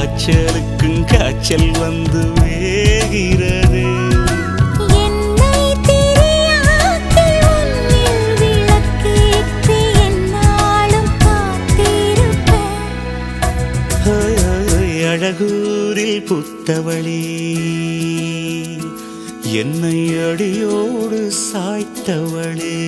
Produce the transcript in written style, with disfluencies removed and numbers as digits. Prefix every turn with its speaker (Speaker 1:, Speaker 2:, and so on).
Speaker 1: காய்ச்சலுக்கும் காய்ச்சல் வந்து வேகிறது.
Speaker 2: என்னை திரியாக்கி உன்னில் விளக்கேற்றி என்னாலும் காத்திருப்பேன்.
Speaker 1: அழகூரில் புத்தவளே என்னை அடியோடு சாய்த்தவளே.